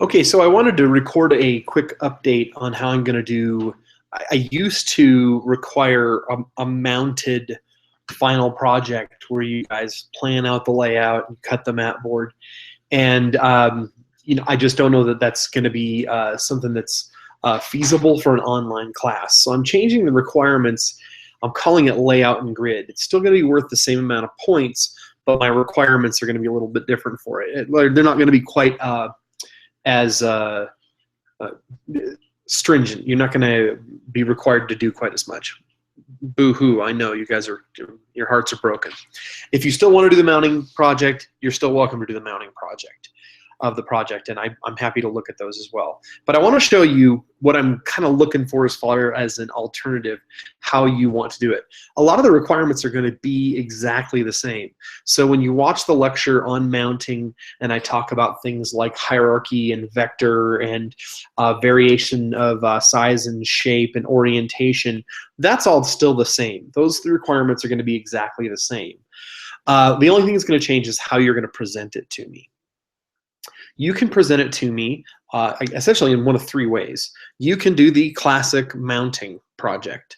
Okay, so I wanted to record a quick update on how I'm going to do. I used to require a mounted final project where you guys plan out the layout and cut the mat board, and I just don't know that that's going to be something that's feasible for an online class. So I'm changing the requirements. I'm calling it layout and grid. It's still going to be worth the same amount of points, but my requirements are going to be a little bit different for it. They're not going to be quite as uh, stringent. You're not going to be required to do quite as much. Boo-hoo, I know you guys are, your hearts are broken. If you still want to do the mounting project, you're still welcome to do the mounting project of the project, and I'm happy to look at those as well. But I want to show you what I'm kind of looking for as far as an alternative, how you want to do it. A lot of the requirements are going to be exactly the same. So when you watch the lecture on mounting, and I talk about things like hierarchy and vector and variation of size and shape and orientation, that's all still the same. Those three requirements are going to be exactly the same. The only thing that's going to change is how you're going to present it to me. You can present it to me essentially in one of three ways. You can do the classic mounting project.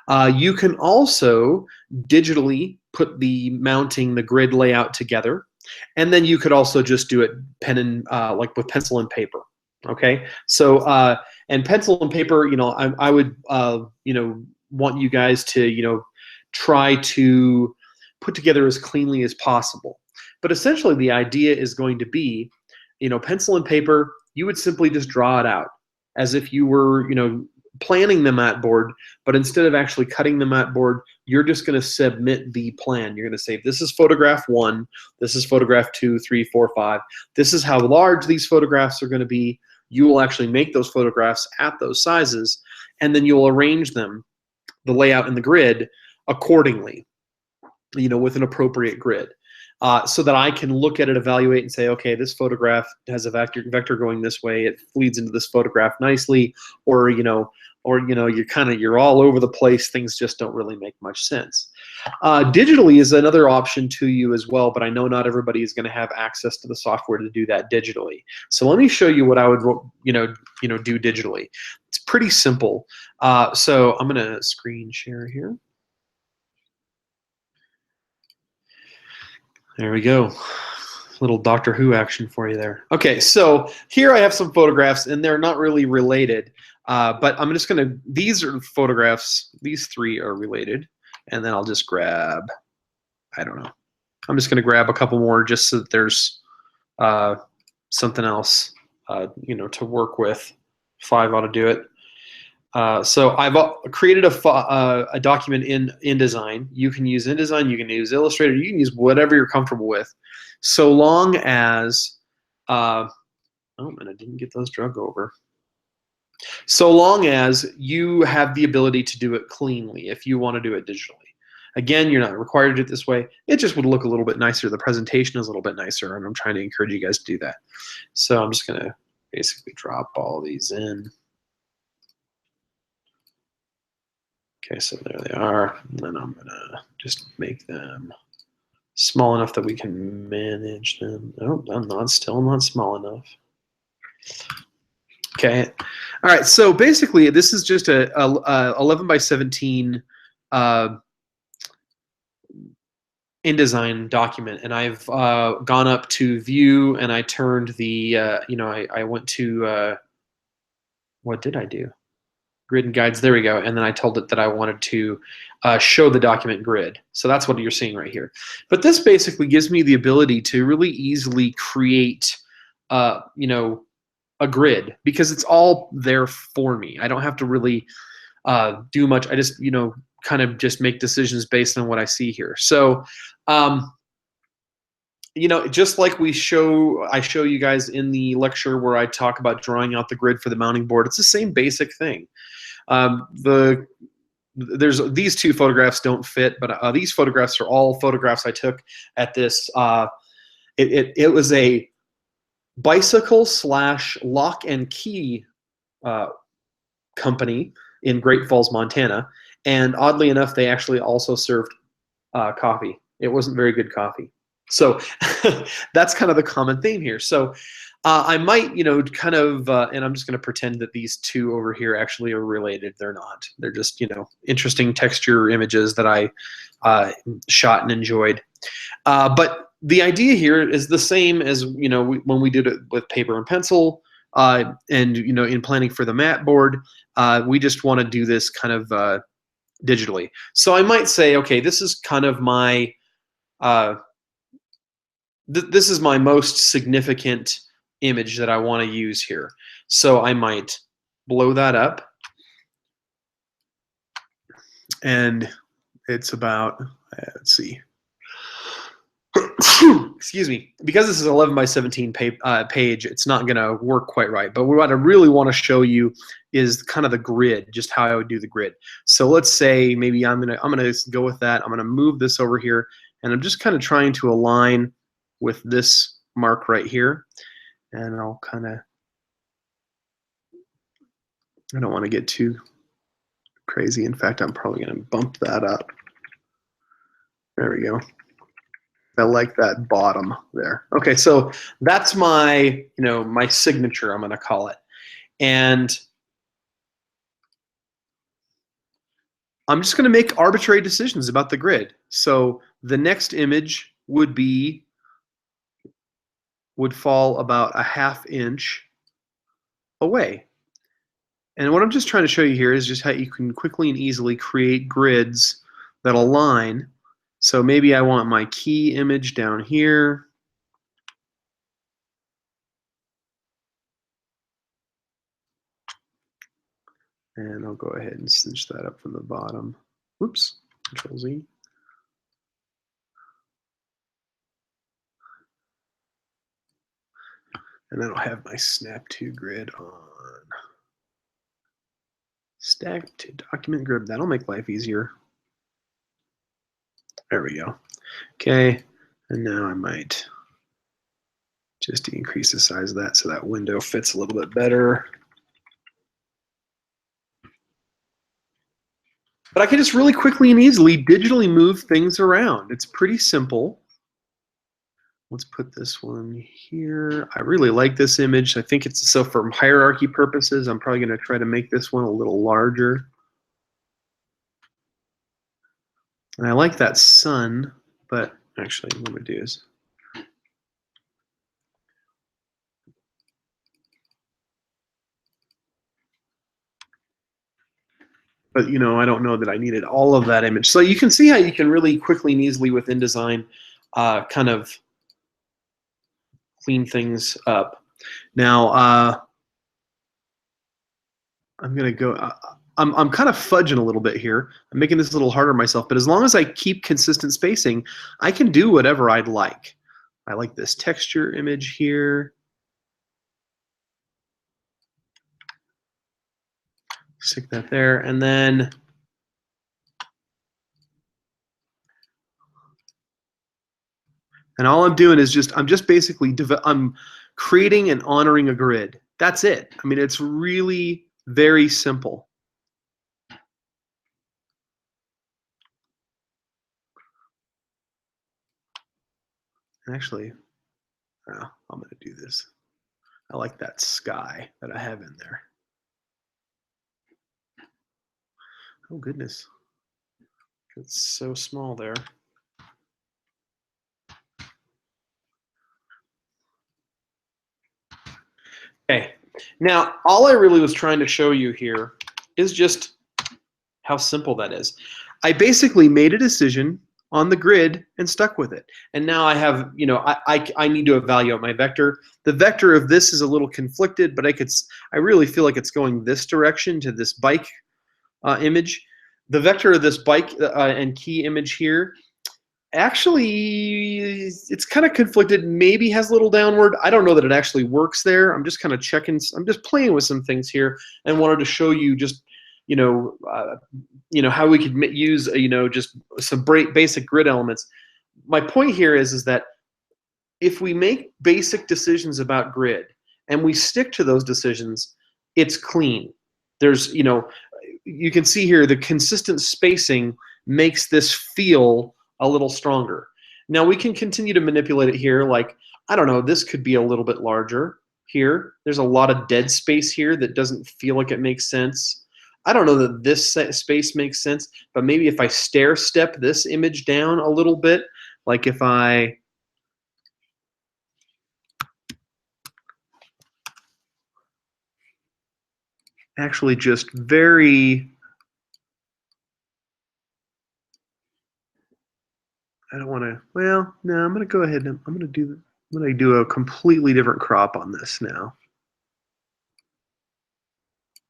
You can also digitally put the mounting, the grid layout together, and then you could also just do it pen and like with pencil and paper. Okay, so and pencil and paper, I would want you guys to try to put together as cleanly as possible. But essentially, the idea is going to be, pencil and paper, you would simply just draw it out as if you were, planning the mat board, but instead of actually cutting the mat board, you're just going to submit the plan. You're going to say, this is photograph 1, this is photograph 2, 3, 4, 5. This is how large these photographs are going to be. You will actually make those photographs at those sizes, and then you'll arrange them, the layout and the grid, accordingly, with an appropriate grid. So that I can look at it, evaluate, and say, okay, this photograph has a vector going this way. It leads into this photograph nicely, or you're all over the place. Things just don't really make much sense. Digitally is another option to you as well, but I know not everybody is going to have access to the software to do that digitally. So let me show you what I would do digitally. It's pretty simple. So I'm going to screen share here. There we go. Little Doctor Who action for you there. Okay, so here I have some photographs, and they're not really related, but I'm just going to, these are photographs, these three are related, and then I'll just grab, I don't know, I'm just going to grab a couple more just so that there's something else, to work with. 5 ought to do it. So I've created a document in InDesign. You can use InDesign, you can use Illustrator, you can use whatever you're comfortable with, so long as, oh, and I didn't get those drug over. So long as you have the ability to do it cleanly if you want to do it digitally. Again, you're not required to do it this way. It just would look a little bit nicer. The presentation is a little bit nicer, and I'm trying to encourage you guys to do that. So I'm just going to basically drop all these in. Okay, so there they are, and then I'm gonna just make them small enough that we can manage them. Oh, I'm still not small enough. Okay, all right, so basically this is just a 11 by 17 InDesign document, and I've gone up to view, and I turned the, I went to, what did I do? Grid and guides, there we go. And then I told it that I wanted to show the document grid. So that's what you're seeing right here. But this basically gives me the ability to really easily create, a grid, because it's all there for me. I don't have to really do much. I just, kind of just make decisions based on what I see here. So, just like I show you guys in the lecture where I talk about drawing out the grid for the mounting board, it's the same basic thing. There's these two photographs don't fit, but these photographs are all photographs I took at this. It was a bicycle / lock and key company in Great Falls, Montana, and oddly enough, they actually also served coffee. It wasn't very good coffee. So that's kind of the common theme here. So I might, kind of, and I'm just going to pretend that these two over here actually are related. They're not. They're just, interesting texture images that I shot and enjoyed. But the idea here is the same as, when we did it with paper and pencil, and, in planning for the mat board, we just want to do this kind of digitally. So I might say, okay, this is kind of my, this is my most significant image that I want to use here. So I might blow that up, and it's about, let's see, excuse me, because this is 11 by 17 page, it's not going to work quite right. But what I really want to show you is kind of the grid, just how I would do the grid. So let's say maybe I'm gonna go with that. I'm gonna move this over here, and I'm just kind of trying to align with this mark right here. And I'll kind of, I don't want to get too crazy. In fact, I'm probably going to bump that up. There we go. I like that bottom there. Okay, so that's my, my signature, I'm going to call it. And I'm just going to make arbitrary decisions about the grid. So the next image would fall about a ½ inch away. And what I'm just trying to show you here is just how you can quickly and easily create grids that align. So maybe I want my key image down here. And I'll go ahead and cinch that up from the bottom. Oops, Control Z. And then I'll have my Snap to grid on. Stack to document grid. That'll make life easier. There we go. Okay, and now I might just increase the size of that so that window fits a little bit better. But I can just really quickly and easily digitally move things around. It's pretty simple. Let's put this one here. I really like this image. I think it's, so for hierarchy purposes, I'm probably going to try to make this one a little larger. And I like that sun, but actually what I'm going to do is, but I don't know that I needed all of that image. So you can see how you can really quickly and easily with InDesign kind of clean things up. Now I'm gonna go. I'm kind of fudging a little bit here. I'm making this a little harder on myself, but as long as I keep consistent spacing, I can do whatever I'd like. I like this texture image here. Stick that there, and then all I'm doing is I'm just basically I'm creating and honoring a grid. That's it. I mean, it's really very simple. Actually, I'm going to do this. I like that sky that I have in there. Oh, goodness. It's so small there. Okay, now all I really was trying to show you here is just how simple that is. I basically made a decision on the grid and stuck with it. And now I have, I need to evaluate my vector. The vector of this is a little conflicted, but I really feel like it's going this direction to this bike image. The vector of this bike and key image here, actually, it's kind of conflicted, maybe has a little downward. I don't know that it actually works there. I'm just kind of checking, I'm just playing with some things here and wanted to show you just, how we could use, just some basic grid elements. My point here is that if we make basic decisions about grid and we stick to those decisions, it's clean. There's, you can see here the consistent spacing makes this feel a little stronger. Now we can continue to manipulate it here. Like, I don't know, this could be a little bit larger. here. There's a lot of dead space here that doesn't feel like it makes sense. I don't know that this space makes sense, but maybe if I stair step this image down a little bit, like if I actually just I don't want to, well, no, I'm going to go ahead and I'm going to do a completely different crop on this now.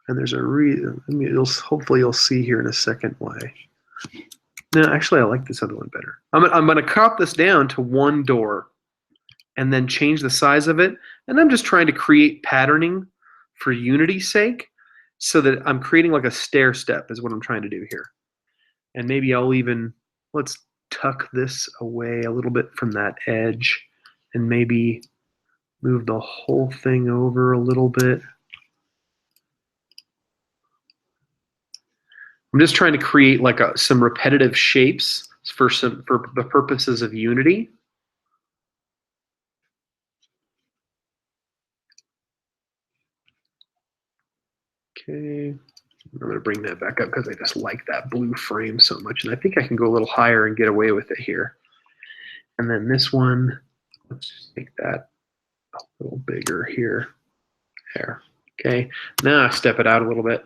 And there's a reason. I mean, hopefully you'll see here in a second why. No, actually, I like this other one better. I'm going to crop this down to one door and then change the size of it. And I'm just trying to create patterning for Unity's sake so that I'm creating like a stair step is what I'm trying to do here. And maybe I'll even, let's tuck this away a little bit from that edge and maybe move the whole thing over a little bit. I'm just trying to create like some repetitive shapes for the purposes of Unity. Okay, I'm going to bring that back up because I just like that blue frame so much, and I think I can go a little higher and get away with it here. And then this one, let's just make that a little bigger here. There. Okay, now I step it out a little bit.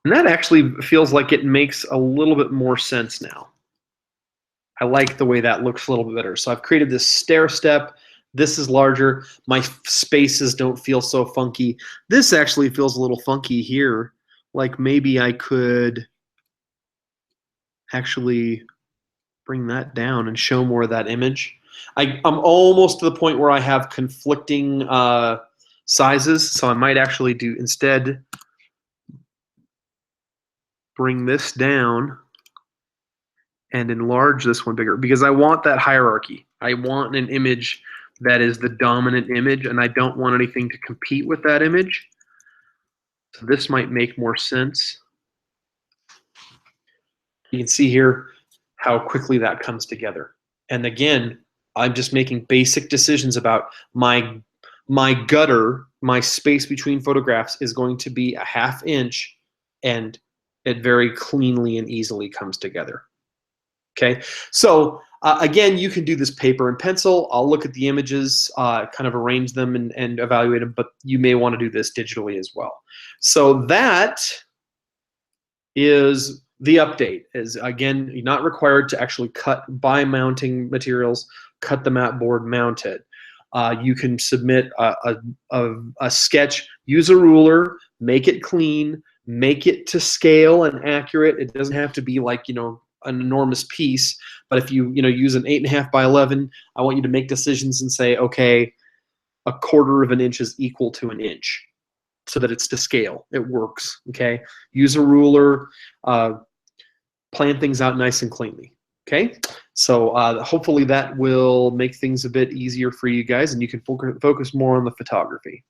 And that actually feels like it makes a little bit more sense now. I like the way that looks a little bit better. So I've created this stair step. This is larger. My spaces don't feel so funky. This actually feels a little funky here. Like maybe I could actually bring that down and show more of that image. I'm almost to the point where I have conflicting sizes. So I might actually do instead bring this down and enlarge this one bigger because I want that hierarchy. I want an image that is the dominant image and I don't want anything to compete with that image. So this might make more sense. You can see here how quickly that comes together. And again, I'm just making basic decisions about my gutter, my space between photographs is going to be a ½ inch, and it very cleanly and easily comes together. Okay, so again, you can do this paper and pencil. I'll look at the images, kind of arrange them and evaluate them, but you may want to do this digitally as well. So that is the update. Is again, you're not required to actually cut by mounting materials, cut the mat board, mount it. You can submit a sketch, use a ruler, make it clean, make it to scale and accurate. It doesn't have to be like, you know, an enormous piece, but if you use an 8.5 by 11, I want you to make decisions and say, okay, 1/4 of an inch is equal to an inch, so that it's to scale. It works. Okay, use a ruler, plan things out nice and cleanly. Okay, so hopefully that will make things a bit easier for you guys, and you can focus more on the photography.